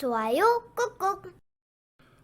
좋아요 꾹꾹.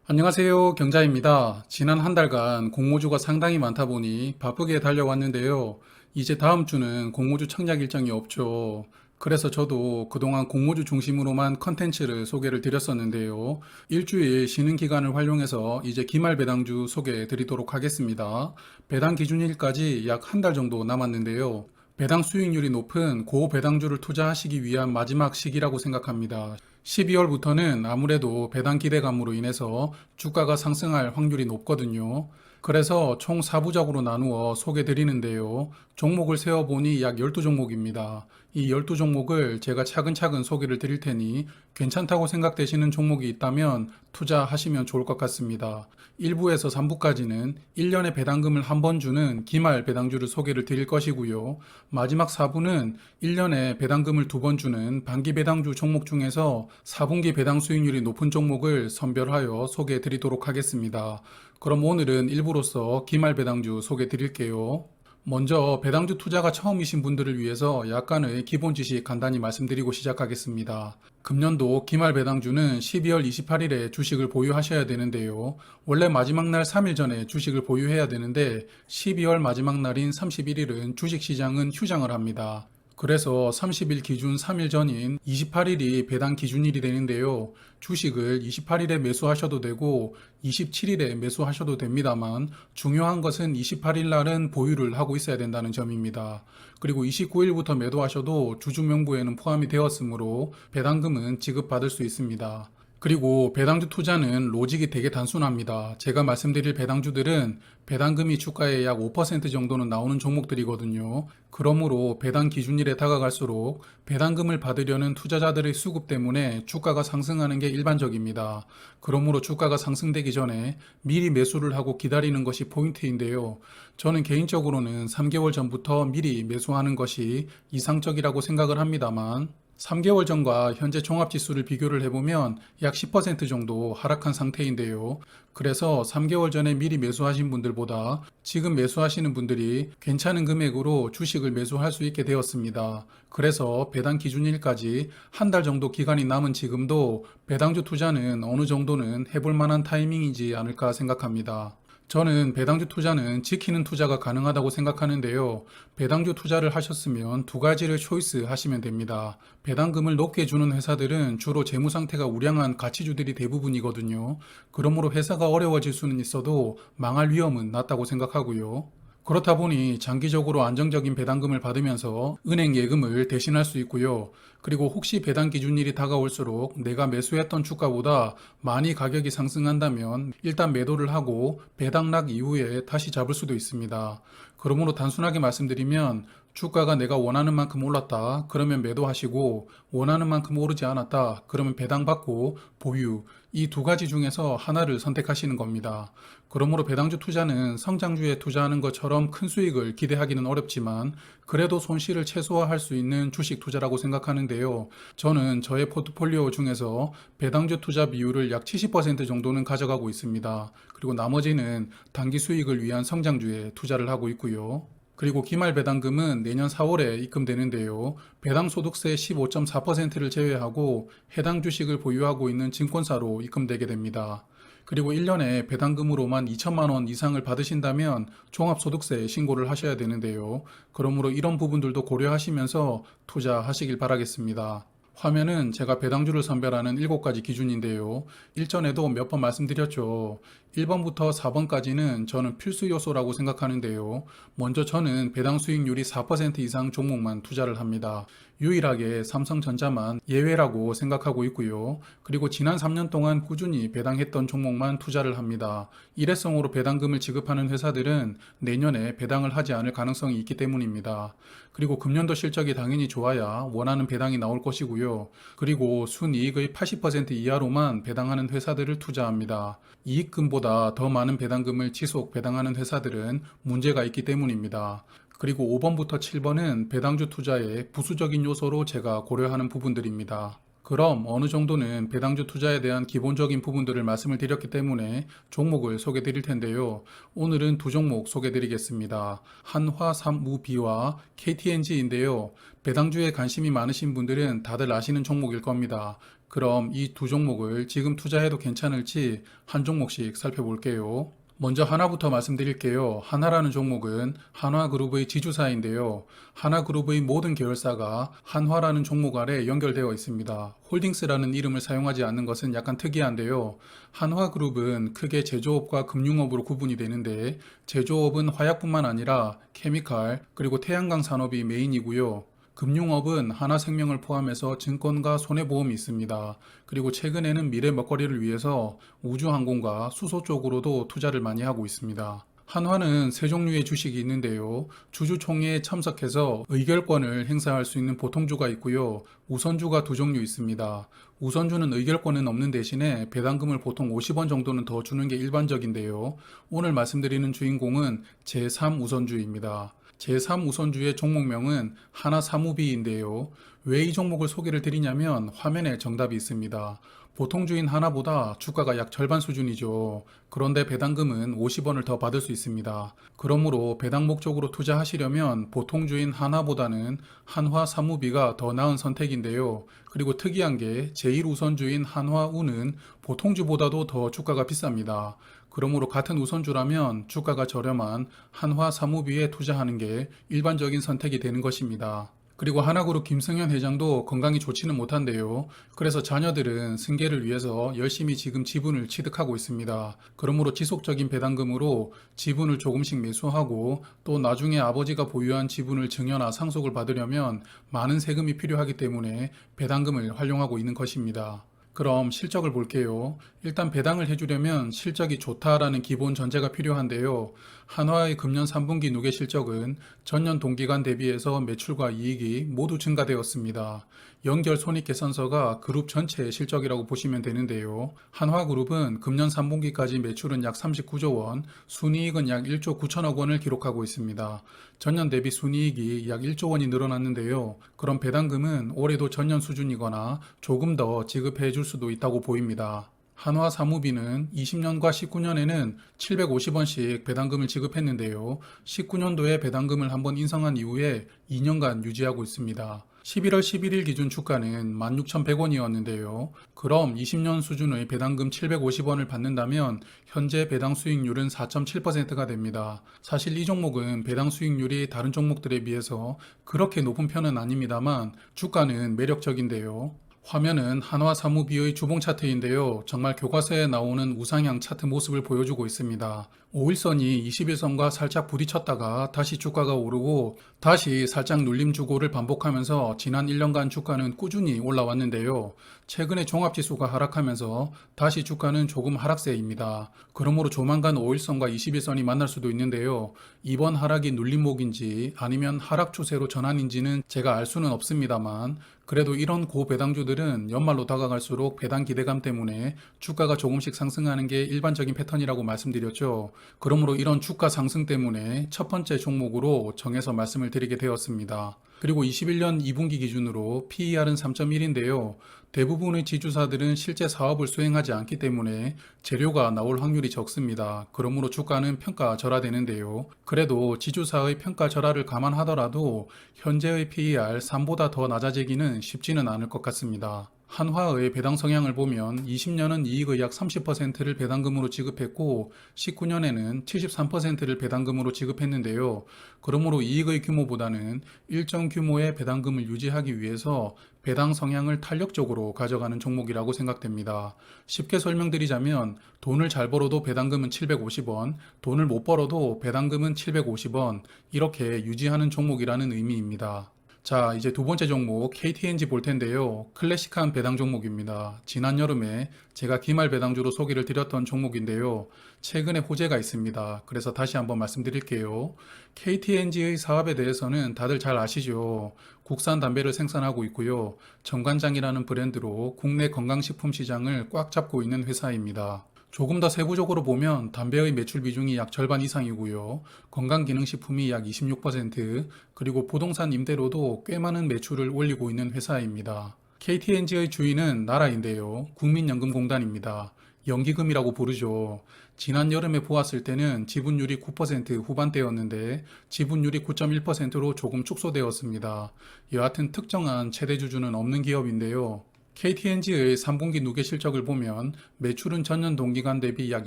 안녕하세요. 경자입니다. 지난 한 달간 공모주가 상당히 많다 보니 바쁘게 달려왔는데요. 이제 다음 주는 공모주 청약 일정이 없죠. 그래서 저도 그동안 공모주 중심으로만 컨텐츠를 소개를 드렸었는데요. 일주일 쉬는 기간을 활용해서 이제 기말 배당주 소개해 드리도록 하겠습니다. 배당 기준일까지 약 한 달 정도 남았는데요. 배당 수익률이 높은 고배당주를 투자하시기 위한 마지막 시기라고 생각합니다. 12월부터는 아무래도 배당 기대감으로 인해서 주가가 상승할 확률이 높거든요. 그래서 총 4부작으로 나누어 소개 드리는데요. 종목을 세어보니 약 12종목입니다. 이 12종목을 제가 차근차근 소개를 드릴 테니 괜찮다고 생각되시는 종목이 있다면 투자하시면 좋을 것 같습니다. 1부에서 3부까지는 1년에 배당금을 한 번 주는 기말 배당주를 소개를 드릴 것이고요. 마지막 4부는 1년에 배당금을 2번 주는 반기 배당주 종목 중에서 4분기 배당 수익률이 높은 종목을 선별하여 소개해 드리도록 하겠습니다. 그럼 오늘은 1부로서 기말 배당주 소개해 드릴게요. 먼저 배당주 투자가 처음이신 분들을 위해서 약간의 기본 지식 간단히 말씀드리고 시작하겠습니다. 금년도 기말 배당주는 12월 28일에 주식을 보유하셔야 되는데요. 원래 마지막 날 3일 전에 주식을 보유해야 되는데 12월 마지막 날인 31일은 주식시장은 휴장을 합니다. 그래서 30일 기준 3일 전인 28일이 배당 기준일이 되는데요. 주식을 28일에 매수하셔도 되고 27일에 매수하셔도 됩니다만 중요한 것은 28일 날은 보유를 하고 있어야 된다는 점입니다. 그리고 29일부터 매도하셔도 주주명부에는 포함이 되었으므로 배당금은 지급받을 수 있습니다. 그리고 배당주 투자는 로직이 되게 단순합니다. 제가 말씀드릴 배당주들은 배당금이 주가의 약 5% 정도는 나오는 종목들이거든요. 그러므로 배당 기준일에 다가갈수록 배당금을 받으려는 투자자들의 수급 때문에 주가가 상승하는 게 일반적입니다. 그러므로 주가가 상승되기 전에 미리 매수를 하고 기다리는 것이 포인트인데요. 저는 개인적으로는 3개월 전부터 미리 매수하는 것이 이상적이라고 생각을 합니다만 3개월 전과 현재 종합지수를 비교를 해보면 약 10% 정도 하락한 상태인데요. 그래서 3개월 전에 미리 매수하신 분들보다 지금 매수하시는 분들이 괜찮은 금액으로 주식을 매수할 수 있게 되었습니다. 그래서 배당 기준일까지 한 달 정도 기간이 남은 지금도 배당주 투자는 어느 정도는 해볼 만한 타이밍이지 않을까 생각합니다. 저는 배당주 투자는 지키는 투자가 가능하다고 생각하는데요. 배당주 투자를 하셨으면 두 가지를 초이스 하시면 됩니다. 배당금을 높게 주는 회사들은 주로 재무 상태가 우량한 가치주들이 대부분이거든요. 그러므로 회사가 어려워질 수는 있어도 망할 위험은 낮다고 생각하고요. 그렇다 보니 장기적으로 안정적인 배당금을 받으면서 은행 예금을 대신할 수 있고요. 그리고 혹시 배당 기준일이 다가올수록 내가 매수했던 주가보다 많이 가격이 상승한다면 일단 매도를 하고 배당락 이후에 다시 잡을 수도 있습니다. 그러므로 단순하게 말씀드리면 주가가 내가 원하는 만큼 올랐다. 그러면 매도하시고 원하는 만큼 오르지 않았다. 그러면 배당받고 보유. 이 두 가지 중에서 하나를 선택하시는 겁니다. 그러므로 배당주 투자는 성장주에 투자하는 것처럼 큰 수익을 기대하기는 어렵지만 그래도 손실을 최소화할 수 있는 주식 투자라고 생각하는데요. 저는 저의 포트폴리오 중에서 배당주 투자 비율을 약 70% 정도는 가져가고 있습니다. 그리고 나머지는 단기 수익을 위한 성장주에 투자를 하고 있고요. 그리고 기말 배당금은 내년 4월에 입금되는데요. 배당 소득세 15.4%를 제외하고 해당 주식을 보유하고 있는 증권사로 입금되게 됩니다. 그리고 1년에 배당금으로만 2천만 원 이상을 받으신다면 종합소득세 신고를 하셔야 되는데요. 그러므로 이런 부분들도 고려하시면서 투자하시길 바라겠습니다. 화면은 제가 배당주를 선별하는 7가지 기준인데요. 일전에도 몇 번 말씀드렸죠. 1번부터 4번까지는 저는 필수 요소라고 생각하는데요. 먼저 저는 배당 수익률이 4% 이상 종목만 투자를 합니다. 유일하게 삼성전자만 예외라고 생각하고 있고요. 그리고 지난 3년 동안 꾸준히 배당했던 종목만 투자를 합니다. 일회성으로 배당금을 지급하는 회사들은 내년에 배당을 하지 않을 가능성이 있기 때문입니다. 그리고 금년도 실적이 당연히 좋아야 원하는 배당이 나올 것이고요. 그리고 순이익의 80% 이하로만 배당하는 회사들을 투자합니다. 이익금보다 더 많은 배당금을 지속 배당하는 회사들은 문제가 있기 때문입니다. 그리고 5번부터 7번은 배당주 투자의 부수적인 요소로 제가 고려하는 부분들입니다. 그럼 어느 정도는 배당주 투자에 대한 기본적인 부분들을 말씀을 드렸기 때문에 종목을 소개해 드릴 텐데요. 오늘은 두 종목 소개해 드리겠습니다. 한화삼우비와 KTNG인데요. 배당주에 관심이 많으신 분들은 다들 아시는 종목일 겁니다. 그럼 이 두 종목을 지금 투자해도 괜찮을지 한 종목씩 살펴볼게요. 먼저 하나부터 말씀드릴게요. 하나라는 종목은 한화그룹의 지주사인데요. 하나그룹의 모든 계열사가 한화라는 종목 아래 연결되어 있습니다. 홀딩스라는 이름을 사용하지 않는 것은 약간 특이한데요. 한화그룹은 크게 제조업과 금융업으로 구분이 되는데 제조업은 화약뿐만 아니라 케미칼 그리고 태양광 산업이 메인이고요. 금융업은 하나생명을 포함해서 증권과 손해보험이 있습니다. 그리고 최근에는 미래 먹거리를 위해서 우주항공과 수소 쪽으로도 투자를 많이 하고 있습니다. 한화는 세 종류의 주식이 있는데요. 주주총회에 참석해서 의결권을 행사할 수 있는 보통주가 있고요. 우선주가 두 종류 있습니다. 우선주는 의결권은 없는 대신에 배당금을 보통 50원 정도는 더 주는 게 일반적인데요. 오늘 말씀드리는 주인공은 제3우선주입니다. 제3우선주의 종목명은 하나사무비인데요. 왜 이 종목을 소개를 드리냐면 화면에 정답이 있습니다. 보통주인 하나보다 주가가 약 절반 수준이죠. 그런데 배당금은 50원을 더 받을 수 있습니다. 그러므로 배당 목적으로 투자하시려면 보통주인 하나보다는 한화사무비가 더 나은 선택인데요. 그리고 특이한 게 제1우선주인 한화우는 보통주보다도 더 주가가 비쌉니다. 그러므로 같은 우선주라면 주가가 저렴한 한화사무비에 투자하는 게 일반적인 선택이 되는 것입니다. 그리고 하나그룹 김승현 회장도 건강이 좋지는 못한데요. 그래서 자녀들은 승계를 위해서 열심히 지금 지분을 취득하고 있습니다. 그러므로 지속적인 배당금으로 지분을 조금씩 매수하고 또 나중에 아버지가 보유한 지분을 증여나 상속을 받으려면 많은 세금이 필요하기 때문에 배당금을 활용하고 있는 것입니다. 그럼 실적을 볼게요. 일단 배당을 해주려면 실적이 좋다라는 기본 전제가 필요한데요. 한화의 금년 3분기 누계 실적은 전년 동기간 대비해서 매출과 이익이 모두 증가되었습니다. 연결 손익계산서가 그룹 전체의 실적이라고 보시면 되는데요. 한화그룹은 금년 3분기까지 매출은 약 39조 원, 순이익은 약 1조 9천억 원을 기록하고 있습니다. 전년 대비 순이익이 약 1조 원이 늘어났는데요. 그럼 배당금은 올해도 전년 수준이거나 조금 더 지급해 줄 수도 있다고 보입니다. 한화사무비는 20년과 19년에는 750원씩 배당금을 지급했는데요. 19년도에 배당금을 한번 인상한 이후에 2년간 유지하고 있습니다. 11월 11일 기준 주가는 16,100원이었는데요. 그럼 20년 수준의 배당금 750원을 받는다면 현재 배당 수익률은 4.7%가 됩니다. 사실 이 종목은 배당 수익률이 다른 종목들에 비해서 그렇게 높은 편은 아닙니다만 주가는 매력적인데요. 화면은 한화사무비의 주봉 차트인데요. 정말 교과서에 나오는 우상향 차트 모습을 보여주고 있습니다. 5일선이 21선과 살짝 부딪혔다가 다시 주가가 오르고 다시 살짝 눌림 주고를 반복하면서 지난 1년간 주가는 꾸준히 올라왔는데요. 최근에 종합지수가 하락하면서 다시 주가는 조금 하락세입니다. 그러므로 조만간 5일선과 21선이 만날 수도 있는데요. 이번 하락이 눌림목인지 아니면 하락 추세로 전환인지는 제가 알 수는 없습니다만 그래도 이런 고배당주들은 연말로 다가갈수록 배당 기대감 때문에 주가가 조금씩 상승하는 게 일반적인 패턴이라고 말씀드렸죠. 그러므로 이런 주가 상승 때문에 첫 번째 종목으로 정해서 말씀을 드리게 되었습니다. 그리고 21년 2분기 기준으로 PER은 3.1인데요. 대부분의 지주사들은 실제 사업을 수행하지 않기 때문에 재료가 나올 확률이 적습니다. 그러므로 주가는 평가절하되는데요. 그래도 지주사의 평가절하를 감안하더라도 현재의 PER 3보다 더 낮아지기는 쉽지는 않을 것 같습니다. 한화의 배당 성향을 보면 20년은 이익의 약 30%를 배당금으로 지급했고 19년에는 73%를 배당금으로 지급했는데요. 그러므로 이익의 규모보다는 일정 규모의 배당금을 유지하기 위해서 배당 성향을 탄력적으로 가져가는 종목이라고 생각됩니다. 쉽게 설명드리자면 돈을 잘 벌어도 배당금은 750원, 돈을 못 벌어도 배당금은 750원 이렇게 유지하는 종목이라는 의미입니다. 자, 이제 두 번째 종목 KTNG 볼 텐데요. 클래식한 배당 종목입니다. 지난 여름에 제가 기말 배당주로 소개를 드렸던 종목인데요. 최근에 호재가 있습니다. 그래서 다시 한번 말씀드릴게요. KTNG의 사업에 대해서는 다들 잘 아시죠? 국산 담배를 생산하고 있고요. 정관장이라는 브랜드로 국내 건강식품 시장을 꽉 잡고 있는 회사입니다. 조금 더 세부적으로 보면 담배의 매출 비중이 약 절반 이상이고요. 건강기능식품이 약 26%, 그리고 부동산 임대로도 꽤 많은 매출을 올리고 있는 회사입니다. KTNG의 주인은 나라인데요. 국민연금공단입니다. 연기금이라고 부르죠. 지난 여름에 보았을 때는 지분율이 9% 후반대였는데 지분율이 9.1%로 조금 축소되었습니다. 여하튼 특정한 최대 주주는 없는 기업인데요. KTNG의 3분기 누계 실적을 보면 매출은 전년 동기간 대비 약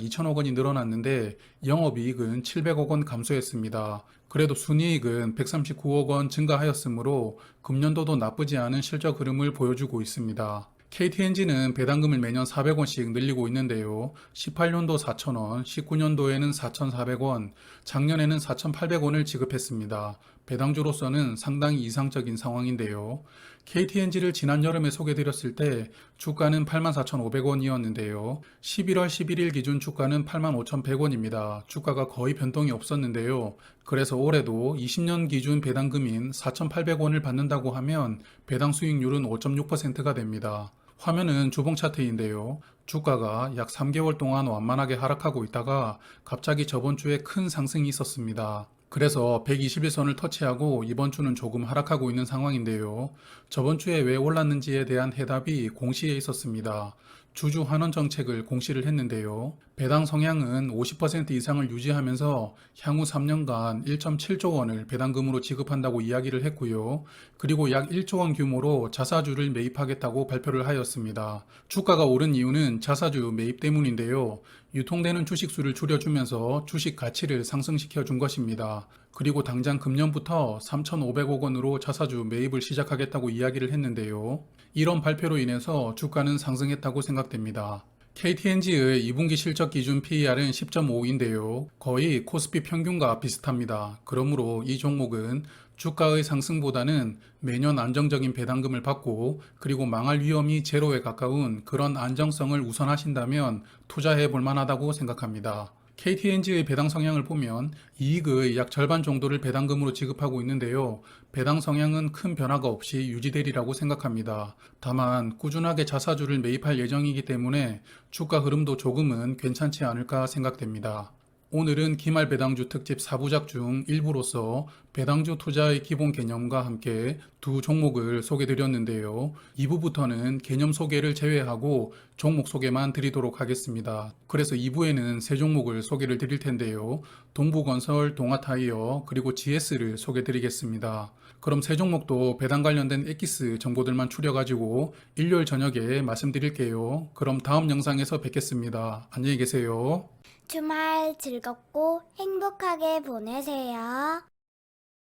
2천억 원이 늘어났는데 영업이익은 700억 원 감소했습니다. 그래도 순이익은 139억 원 증가하였으므로 금년도도 나쁘지 않은 실적 흐름을 보여주고 있습니다. KTNG는 배당금을 매년 400원씩 늘리고 있는데요. 18년도 4,000원, 19년도에는 4,400원, 작년에는 4,800원을 지급했습니다. 배당주로서는 상당히 이상적인 상황인데요. KTNG를 지난 여름에 소개드렸을 때 주가는 84,500원이었는데요. 11월 11일 기준 주가는 85,100원입니다. 주가가 거의 변동이 없었는데요. 그래서 올해도 20년 기준 배당금인 4,800원을 받는다고 하면 배당 수익률은 5.6%가 됩니다. 화면은 주봉 차트인데요. 주가가 약 3개월 동안 완만하게 하락하고 있다가 갑자기 저번 주에 큰 상승이 있었습니다. 그래서 121선을 터치하고 이번 주는 조금 하락하고 있는 상황인데요. 저번 주에 왜 올랐는지에 대한 해답이 공시에 있었습니다. 주주 환원 정책을 공시를 했는데요. 배당 성향은 50% 이상을 유지하면서 향후 3년간 1.7조 원을 배당금으로 지급한다고 이야기를 했고요. 그리고 약 1조 원 규모로 자사주를 매입하겠다고 발표를 하였습니다. 주가가 오른 이유는 자사주 매입 때문인데요. 유통되는 주식수를 줄여주면서 주식 가치를 상승시켜 준 것입니다. 그리고 당장 금년부터 3,500억 원으로 자사주 매입을 시작하겠다고 이야기를 했는데요. 이런 발표로 인해서 주가는 상승했다고 생각됩니다. KTNG의 2분기 실적 기준 PER은 10.5인데요. 거의 코스피 평균과 비슷합니다. 그러므로 이 종목은 주가의 상승보다는 매년 안정적인 배당금을 받고 그리고 망할 위험이 제로에 가까운 그런 안정성을 우선하신다면 투자해 볼 만하다고 생각합니다. KTNG의 배당 성향을 보면 이익의 약 절반 정도를 배당금으로 지급하고 있는데요. 배당 성향은 큰 변화가 없이 유지되리라고 생각합니다. 다만 꾸준하게 자사주를 매입할 예정이기 때문에 주가 흐름도 조금은 괜찮지 않을까 생각됩니다. 오늘은 기말 배당주 특집 4부작 중 일부로서 배당주 투자의 기본 개념과 함께 두 종목을 소개드렸는데요. 2부부터는 개념 소개를 제외하고 종목 소개만 드리도록 하겠습니다. 그래서 2부에는 세 종목을 소개를 드릴 텐데요. 동부건설, 동아타이어, 그리고 GS를 소개드리겠습니다. 그럼 세 종목도 배당 관련된 엑기스 정보들만 추려가지고 일요일 저녁에 말씀드릴게요. 그럼 다음 영상에서 뵙겠습니다. 안녕히 계세요. 주말 즐겁고 행복하게 보내세요.